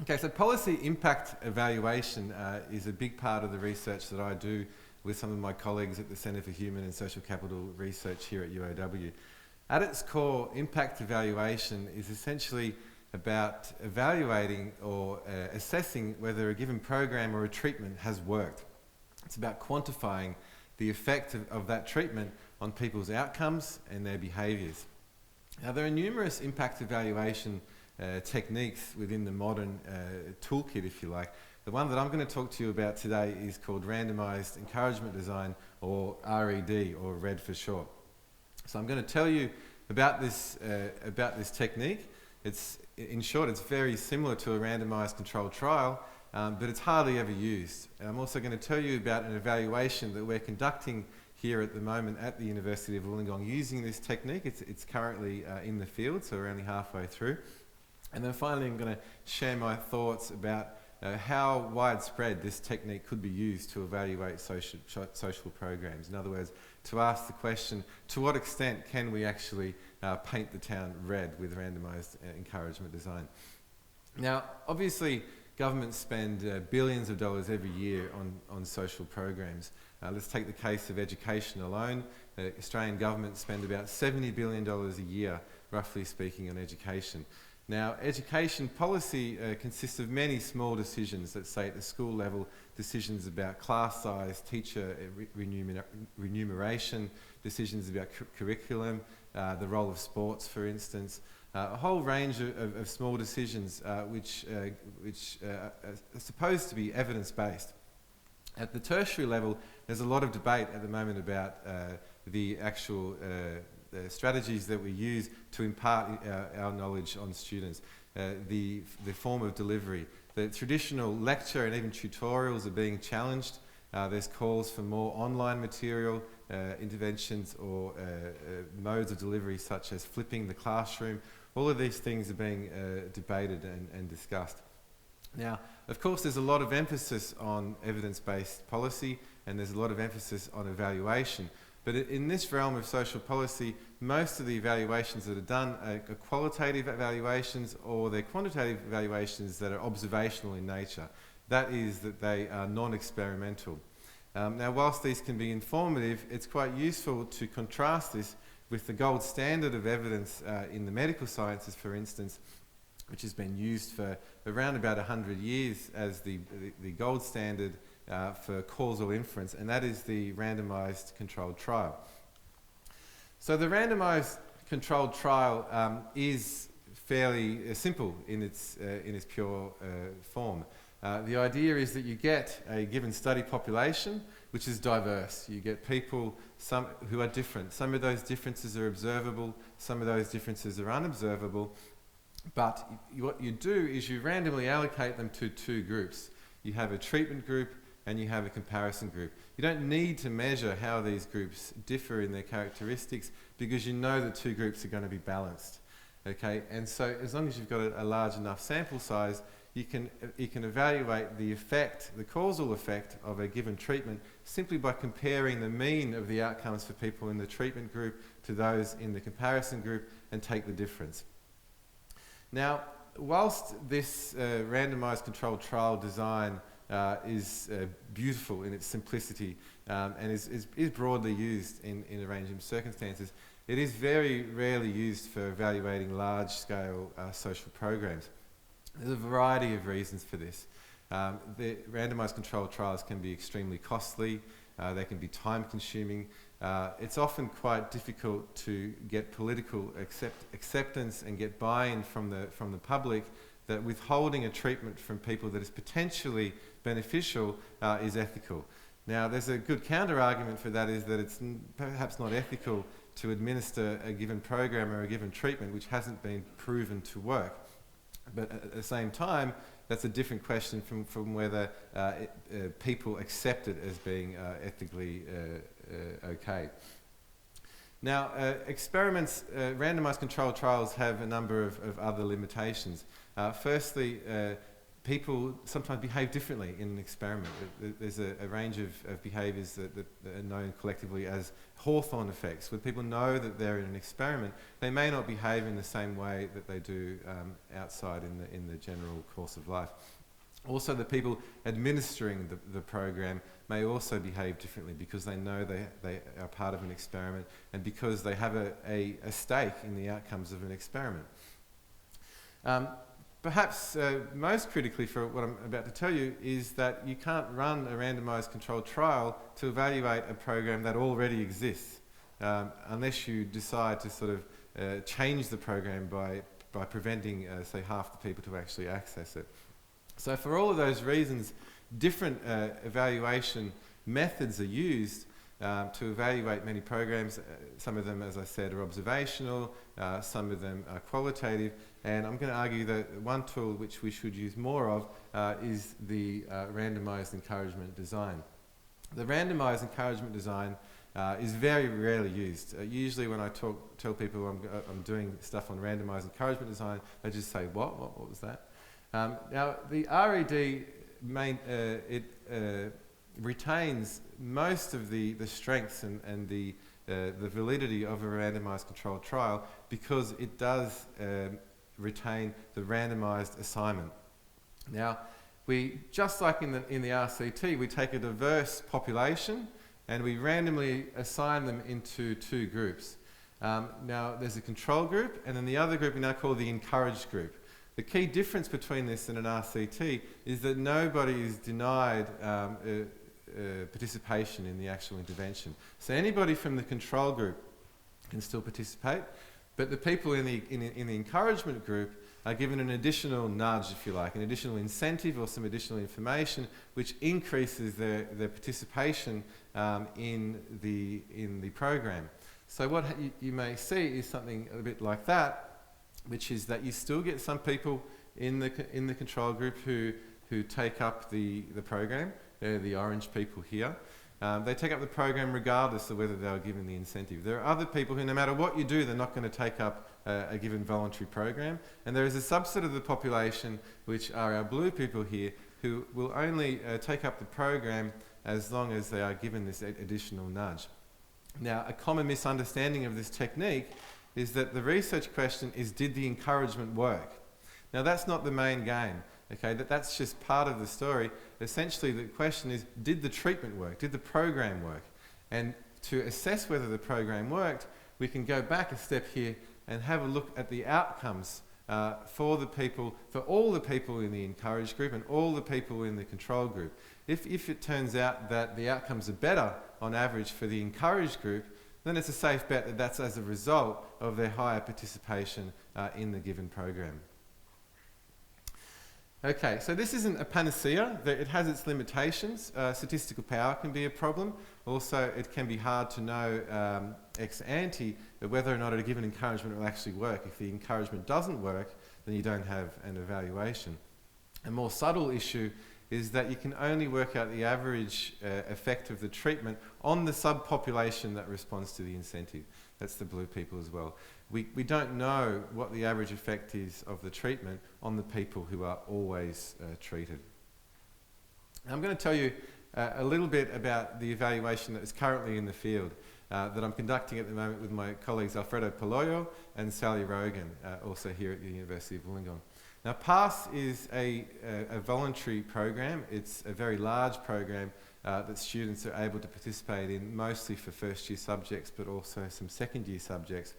Okay, so policy impact evaluation is a big part of the research that I do with some of my colleagues at the Centre for Human and Social Capital Research here at UAW. At its core, impact evaluation is essentially about evaluating or assessing whether a given program or a treatment has worked. It's about quantifying the effect of that treatment on people's outcomes and their behaviours. Now, there are numerous impact evaluation techniques within the modern toolkit, if you like. The one that I'm going to talk to you about today is called Randomized Encouragement Design, or RED, or RED for short. So I'm going to tell you about this technique. In short, it's very similar to a randomized control trial, but it's hardly ever used. And I'm also going to tell you about an evaluation that we're conducting here at the moment at the University of Wollongong using this technique. It's currently in the field, so we're only halfway through. And then finally, I'm going to share my thoughts about how widespread this technique could be used to evaluate social programs. In other words, to ask the question, to what extent can we actually paint the town red with randomised encouragement design? Now, obviously, governments spend billions of dollars every year on social programs. Let's take the case of education alone. The Australian government spend about $70 billion a year, roughly speaking, on education. Now, education policy consists of many small decisions, let's say at the school level, decisions about class size, teacher remuneration, decisions about curriculum, the role of sports, for instance, a whole range of small decisions which are supposed to be evidence-based. At the tertiary level, there's a lot of debate at the moment about the actual strategies that we use to impart our knowledge on students, the form of delivery. The traditional lecture and even tutorials are being challenged. There's calls for more online material, interventions or modes of delivery such as flipping the classroom. All of these things are being debated and discussed. Now, of course, there's a lot of emphasis on evidence-based policy and there's a lot of emphasis on evaluation. But in this realm of social policy, most of the evaluations that are done are qualitative evaluations or they're quantitative evaluations that are observational in nature. That is, that they are non-experimental. Now, whilst these can be informative, it's quite useful to contrast this with the gold standard of evidence in the medical sciences, for instance, which has been used for around about 100 years as the gold standard for causal inference, and that is the randomized controlled trial. So the randomized controlled trial is fairly simple in its pure form. The idea is that you get a given study population which is diverse. You get people who are different. Some of those differences are observable, some of those differences are unobservable, but what you do is you randomly allocate them to two groups. You have a treatment group and you have a comparison group. You don't need to measure how these groups differ in their characteristics because you know the two groups are going to be balanced. Okay, and so as long as you've got a large enough sample size, you can evaluate the effect, the causal effect of a given treatment simply by comparing the mean of the outcomes for people in the treatment group to those in the comparison group and take the difference. Now, whilst this randomised controlled trial design is beautiful in its simplicity and is broadly used in a range of circumstances, it is very rarely used for evaluating large-scale social programs. There's a variety of reasons for this. The randomised controlled trials can be extremely costly, they can be time-consuming. It's often quite difficult to get political acceptance and get buy-in from the public that withholding a treatment from people that is potentially beneficial is ethical. Now, there's a good counter-argument for that, is that it's perhaps not ethical to administer a given program or a given treatment which hasn't been proven to work. But at the same time, that's a different question from whether people accept it as being ethically okay. Now, experiments, randomised controlled trials have a number of other limitations. Firstly, people sometimes behave differently in an experiment. There's a range of behaviours that are known collectively as Hawthorne effects, where people know that they're in an experiment. They may not behave in the same way that they do outside in the general course of life. Also, the people administering the program may also behave differently because they know they are part of an experiment and because they have a stake in the outcomes of an experiment. Perhaps most critically for what I'm about to tell you is that you can't run a randomised controlled trial to evaluate a program that already exists unless you decide to sort of change the program by preventing, say, half the people to actually access it. So for all of those reasons, different evaluation methods are used to evaluate many programs. Some of them, as I said, are observational, some of them are qualitative, and I'm going to argue that one tool which we should use more of is the Randomised Encouragement Design. The Randomised Encouragement Design is very rarely used. Usually when I tell people I'm doing stuff on Randomised Encouragement Design, they just say, what was that? Now, the RED retains most of the strengths and the validity of a randomised controlled trial because it does retain the randomised assignment. Now, just like in the RCT, we take a diverse population and we randomly assign them into two groups. Now, there's a control group, and then the other group we now call the encouraged group. The key difference between this and an RCT is that nobody is denied participation in the actual intervention. So anybody from the control group can still participate, but the people in the encouragement group are given an additional nudge, if you like, an additional incentive or some additional information which increases their participation in the program. So what you may see is something a bit like that, which is that you still get some people in the control group who take up the program. They're the orange people here. They take up the program regardless of whether they were given the incentive. There are other people who, no matter what you do, they're not going to take up a given voluntary program. And there is a subset of the population, which are our blue people here, who will only take up the program as long as they are given this additional nudge. Now, a common misunderstanding of this technique is that the research question is, did the encouragement work? Now, that's not the main game. Okay, that's just part of the story. Essentially, the question is, did the treatment work? Did the program work? And to assess whether the program worked, we can go back a step here and have a look at the outcomes for all the people in the encouraged group and all the people in the control group. If it turns out that the outcomes are better on average for the encouraged group, then it's a safe bet that that's as a result of their higher participation in the given program. Okay, so this isn't a panacea. It has its limitations. Statistical power can be a problem. Also, it can be hard to know ex ante whether or not a given encouragement will actually work. If the encouragement doesn't work, then you don't have an evaluation. A more subtle issue is that you can only work out the average effect of the treatment on the subpopulation that responds to the incentive. That's the blue people as well. We don't know what the average effect is of the treatment on the people who are always treated. I'm going to tell you a little bit about the evaluation that is currently in the field that I'm conducting at the moment with my colleagues Alfredo Paloyo and Sally Rogan, also here at the University of Wollongong. Now, PASS is a voluntary program. It's a very large program that students are able to participate in, mostly for first-year subjects, but also some second-year subjects.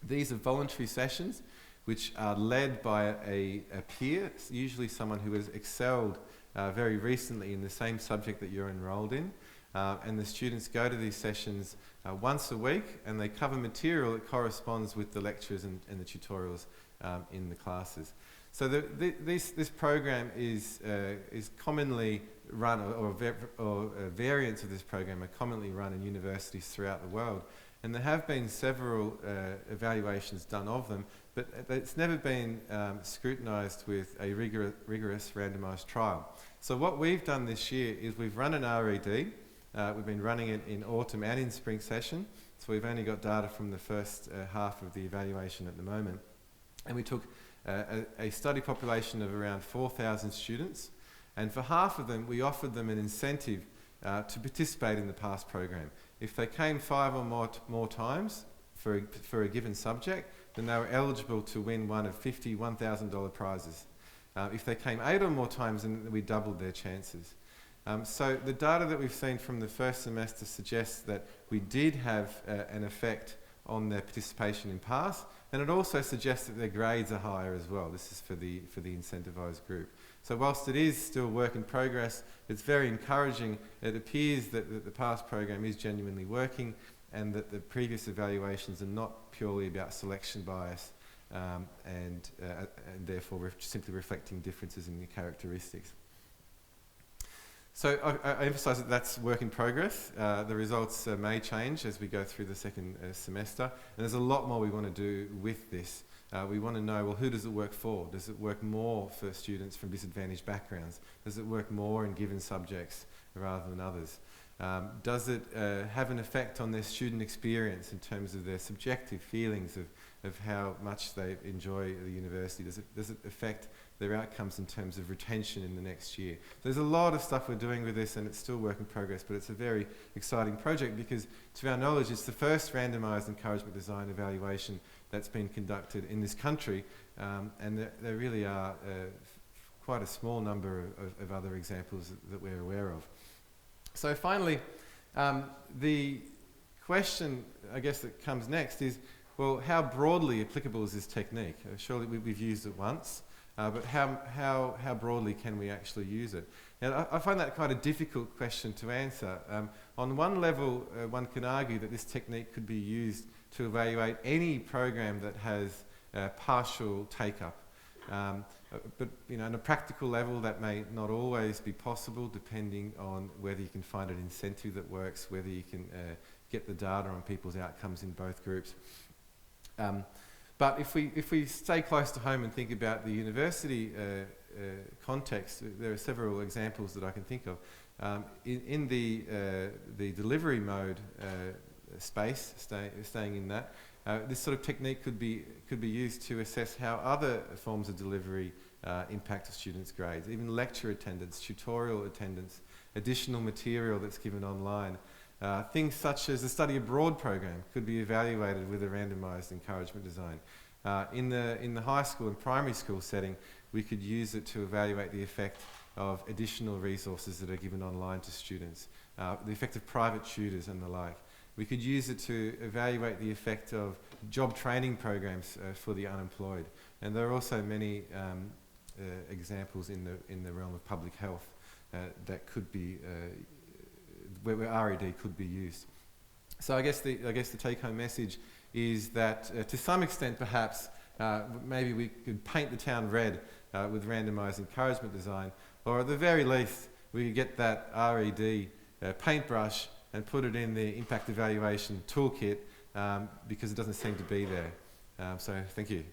These are voluntary sessions which are led by a peer, usually someone who has excelled very recently in the same subject that you're enrolled in. And the students go to these sessions once a week, and they cover material that corresponds with the lectures and the tutorials in the classes. So this program is commonly run, or variants of this program are commonly run in universities throughout the world. And there have been several evaluations done of them, but it's never been scrutinised with a rigorous randomised trial. So what we've done this year is we've run an RED. We've been running it in autumn and in spring session, so we've only got data from the first half of the evaluation at the moment. And we took a study population of around 4,000 students, and for half of them we offered them an incentive to participate in the PASS program. If they came 5 or more times for a given subject, then they were eligible to win one of 50 $1,000 prizes. If they came 8 or more times, then we doubled their chances. So the data that we've seen from the first semester suggests that we did have an effect on their participation in PASS, and it also suggests that their grades are higher as well. This is for the incentivised group. So whilst it is still work in progress, it's very encouraging. It appears that the PASS program is genuinely working, and that the previous evaluations are not purely about selection bias and therefore simply reflecting differences in the characteristics. So I emphasise that that's work in progress. The results may change as we go through the second semester, and there's a lot more we want to do with this. We want to know, well, who does it work for? Does it work more for students from disadvantaged backgrounds? Does it work more in given subjects rather than others? Does it have an effect on their student experience in terms of their subjective feelings of how much they enjoy the university? Does it affect their outcomes in terms of retention in the next year? There's a lot of stuff we're doing with this, and it's still work in progress, but it's a very exciting project because, to our knowledge, it's the first randomised encouragement design evaluation that's been conducted in this country, and there really are quite a small number of other examples that we're aware of. So finally, the question, I guess, that comes next is, well, how broadly applicable is this technique? Surely we've used it once, but how broadly can we actually use it? Now, I find that quite a difficult question to answer. On one level, one can argue that this technique could be used to evaluate any program that has partial take-up. But on a practical level, that may not always be possible, depending on whether you can find an incentive that works, whether you can get the data on people's outcomes in both groups. But if we stay close to home and think about the university context, there are several examples that I can think of. In the delivery mode space, staying in that, this sort of technique could be used to assess how other forms of delivery impact a student's grades, even lecture attendance, tutorial attendance, additional material that's given online. Things such as the study abroad program could be evaluated with a randomised encouragement design. In the high school and primary school setting, we could use it to evaluate the effect of additional resources that are given online to students, the effect of private tutors and the like. We could use it to evaluate the effect of job training programs for the unemployed. And there are also many examples in the realm of public health that could be where RED could be used. So I guess the take-home message is that to some extent, perhaps, maybe we could paint the town red with randomised encouragement design, or at the very least, we could get that RED paintbrush and put it in the impact evaluation toolkit because it doesn't seem to be there. So thank you.